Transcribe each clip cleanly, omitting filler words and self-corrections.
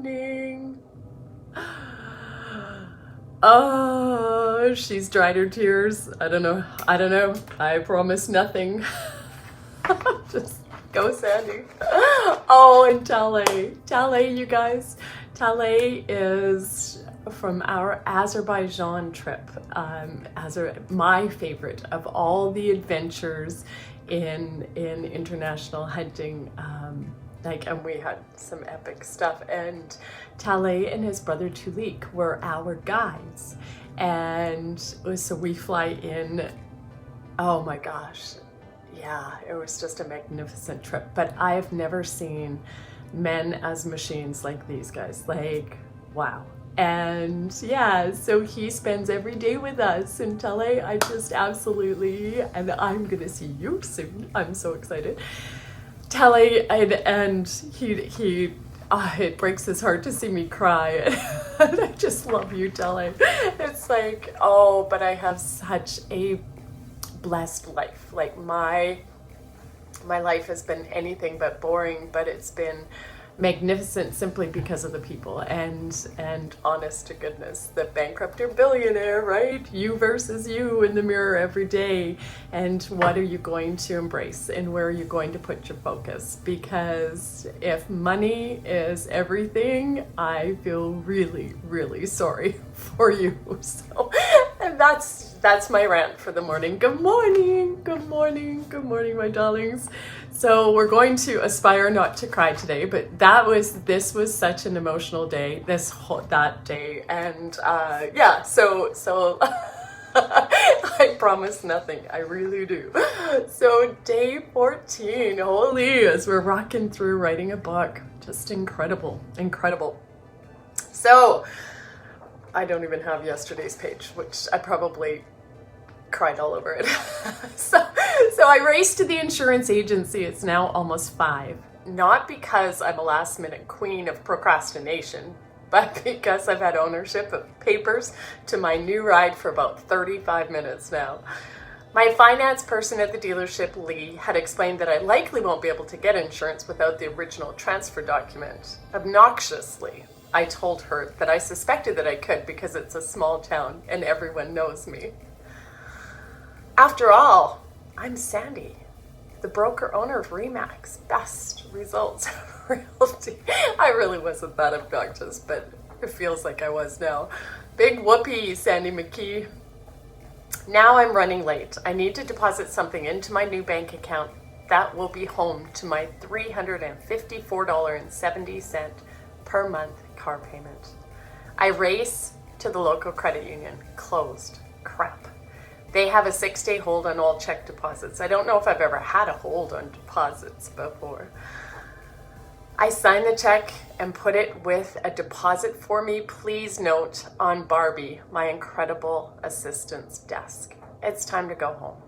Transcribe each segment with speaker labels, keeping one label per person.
Speaker 1: morning. Oh, she's dried her tears. I don't know. I promise nothing. Just go, Sandy. Oh, and Tale, you guys. Tale is from our Azerbaijan trip. My favorite of all the adventures in international hunting. And we had some epic stuff, and Tale and his brother Tulik were our guides, and so we fly in. Oh my gosh, yeah, it was just a magnificent trip. But I have never seen men as machines like these guys. Like, wow. And yeah, so he spends every day with us in Tale. I just absolutely, and I'm gonna see you soon. I'm so excited. Tale, and he it breaks his heart to see me cry. And I just love you, Tale. It's like, oh, but I have such a blessed life. Like my life has been anything but boring, but it's been magnificent simply because of the people, and honest to goodness, the bankrupt or billionaire, right? You versus you in the mirror every day. And what are you going to embrace, and where are you going to put your focus? Because if money is everything, I feel really, really sorry for you. So, and that's my rant for the morning. Good morning, my darlings. So we're going to aspire not to cry today, but this was such an emotional day, that day, and yeah. So I promise nothing. I really do. So day 14, holy, as we're rocking through writing a book, just incredible. So I don't even have yesterday's page, which I probably cried all over it. So I raced to the insurance agency. It's now almost 5. Not because I'm a last minute queen of procrastination, but because I've had ownership of papers to my new ride for about 35 minutes now. My finance person at the dealership, Lee, had explained that I likely won't be able to get insurance without the original transfer document. Obnoxiously, I told her that I suspected that I could because it's a small town and everyone knows me. After all, I'm Sandy, the broker owner of Remax, Best Results Realty. I really wasn't that obnoxious, but it feels like I was now. Big whoopee, Sandy McKee. Now I'm running late. I need to deposit something into my new bank account that will be home to my $354.70 per month car payment. I race to the local credit union. Closed. Crap. They have a 6-day hold on all check deposits. I don't know if I've ever had a hold on deposits before. I sign the check and put it with a deposit for me, please note, on Barbie, my incredible assistant's desk. It's time to go home.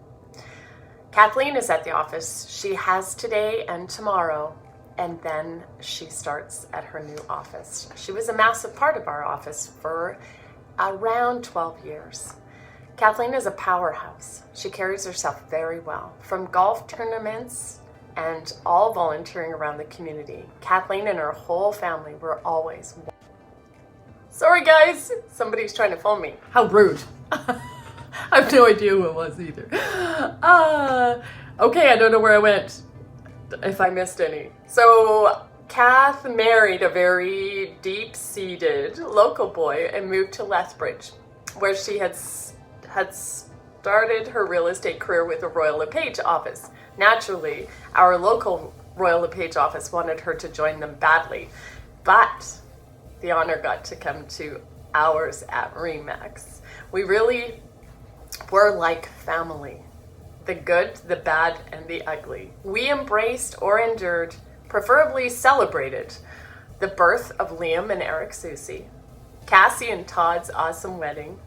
Speaker 1: Kathleen is at the office. She has today and tomorrow, and then she starts at her new office. She was a massive part of our office for around 12 years. Kathleen is a powerhouse. She carries herself very well. From golf tournaments and all volunteering around the community, Kathleen and her whole family were always... Sorry guys, somebody's trying to phone me. How rude. I have no idea who it was either. Okay, I don't know where I went, if I missed any. So Kath married a very deep-seated local boy and moved to Lethbridge, where she had started her real estate career with a Royal LePage office. Naturally, our local Royal LePage office wanted her to join them badly, but the honor got to come to ours at Remax. We really were like family. The good, the bad, and the ugly. We embraced or endured, preferably celebrated, the birth of Liam and Eric Susie, Cassie and Todd's awesome wedding,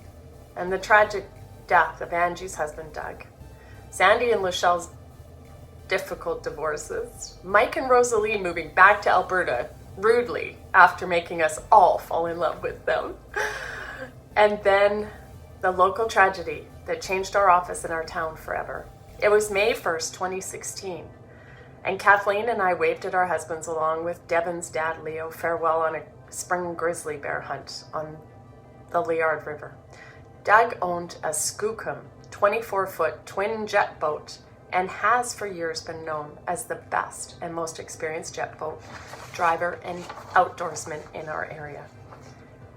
Speaker 1: and the tragic death of Angie's husband, Doug, Sandy and Lachelle's difficult divorces, Mike and Rosalie moving back to Alberta rudely after making us all fall in love with them, and then the local tragedy that changed our office and our town forever. It was May 1st, 2016, and Kathleen and I waved at our husbands along with Devon's dad, Leo, farewell on a spring grizzly bear hunt on the Liard River. Doug owned a Skookum 24-foot twin jet boat and has for years been known as the best and most experienced jet boat driver and outdoorsman in our area.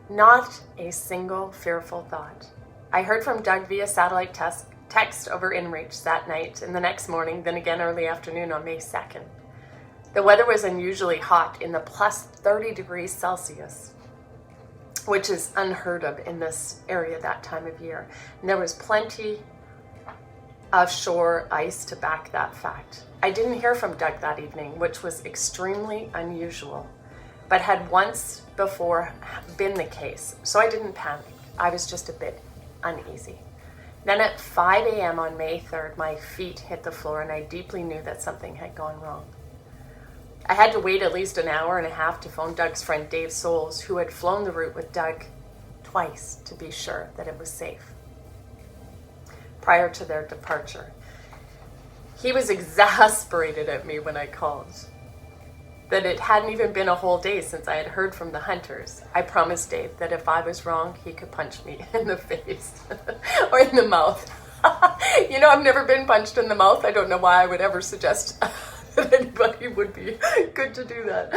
Speaker 1: Not a single fearful thought. I heard from Doug via satellite text over InReach that night and the next morning, then again early afternoon on May 2nd. The weather was unusually hot in the plus 30 degrees Celsius, which is unheard of in this area that time of year. And there was plenty of shore ice to back that fact. I didn't hear from Doug that evening, which was extremely unusual, but had once before been the case, so I didn't panic. I was just a bit uneasy. Then at 5 a.m. on May 3rd, my feet hit the floor and I deeply knew that something had gone wrong. I had to wait at least an hour and a half to phone Doug's friend Dave Souls, who had flown the route with Doug twice to be sure that it was safe prior to their departure. He was exasperated at me when I called, that it hadn't even been a whole day since I had heard from the hunters. I promised Dave that if I was wrong, he could punch me in the face or in the mouth. You know, I've never been punched in the mouth. I don't know why I would ever suggest that anybody would be good to do that.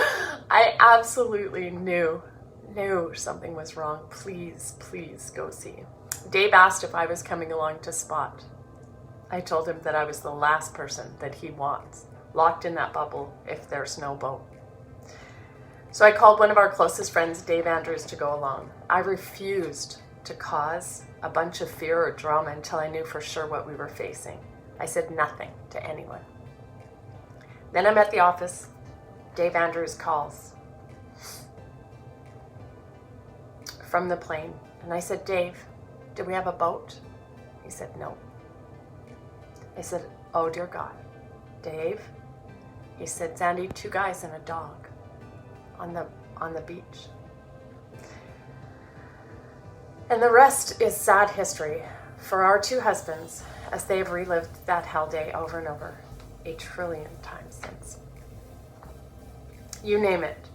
Speaker 1: I absolutely knew something was wrong. Please go see. Dave asked if I was coming along to spot. I told him that I was the last person that he wants locked in that bubble if there's no boat. So I called one of our closest friends, Dave Andrews, to go along. I refused to cause a bunch of fear or drama until I knew for sure what we were facing. I said nothing to anyone. Then I'm at the office. Dave Andrews calls from the plane. And I said, Dave, do we have a boat? He said, no. I said, oh dear God. Dave? He said, Sandy, 2 guys and a dog on the beach. And the rest is sad history for our 2 husbands as they have relived that hell day over and over 1 trillion times since. You name it,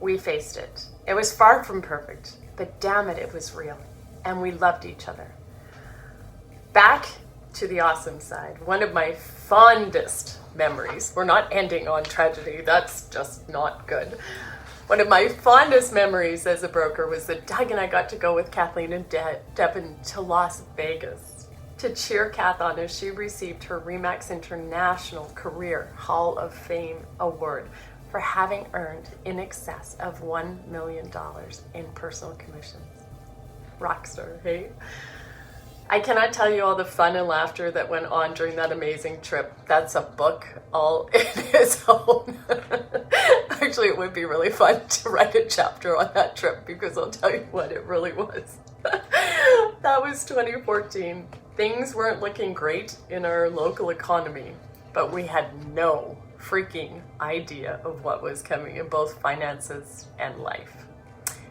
Speaker 1: we faced it. It was far from perfect, but damn it was real. And we loved each other. Back to the awesome side. One of my fondest memories, we're not ending on tragedy, that's just not good. One of my fondest memories as a broker was that Doug and I got to go with Kathleen and Devin to Las Vegas to cheer Kath on as she received her RE/MAX International Career Hall of Fame Award for having earned in excess of $1 million in personal commissions. Rockstar, hey? I cannot tell you all the fun and laughter that went on during that amazing trip. That's a book all in its own. Actually, it would be really fun to write a chapter on that trip because I'll tell you what, it really was. That was 2014. Things weren't looking great in our local economy, but we had no freaking idea of what was coming in both finances and life.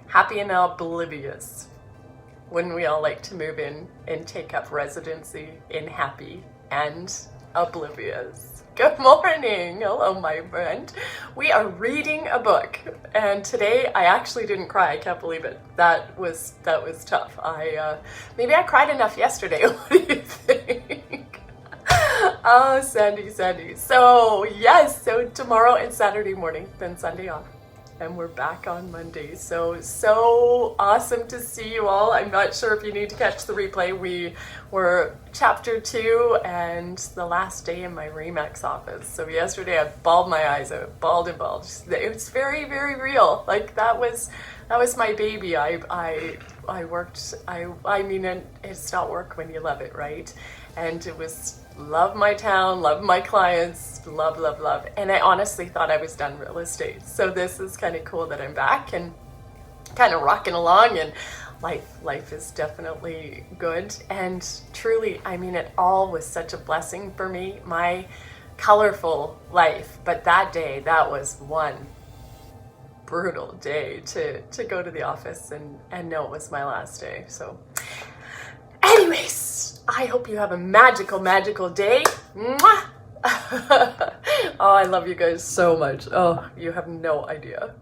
Speaker 1: Happy and oblivious. Wouldn't we all like to move in and take up residency in happy and oblivious? Good morning. Hello, my friend. We are reading a book, and today I actually didn't cry. I can't believe it. That was tough. Maybe I cried enough yesterday. What do you think? Oh, Sandy. So yes, so tomorrow and Saturday morning, then Sunday off. And we're back on Monday. So awesome to see you all. I'm not sure if you need to catch the replay. We were chapter 2 and the last day in my RE/MAX office. So yesterday I bawled my eyes out, bawled. It was very, very real. Like that was my baby. I worked, I mean, it's not work when you love it, right? And it was love my town, love my clients, love. And I honestly thought I was done real estate. So this is kind of cool that I'm back and kind of rocking along, and life is definitely good. And truly, I mean, it all was such a blessing for me, my colorful life. But that day, that was one brutal day to go to the office and know it was my last day. So anyways, I hope you have a magical day. Mwah! Oh, I love you guys so much. Oh, you have no idea.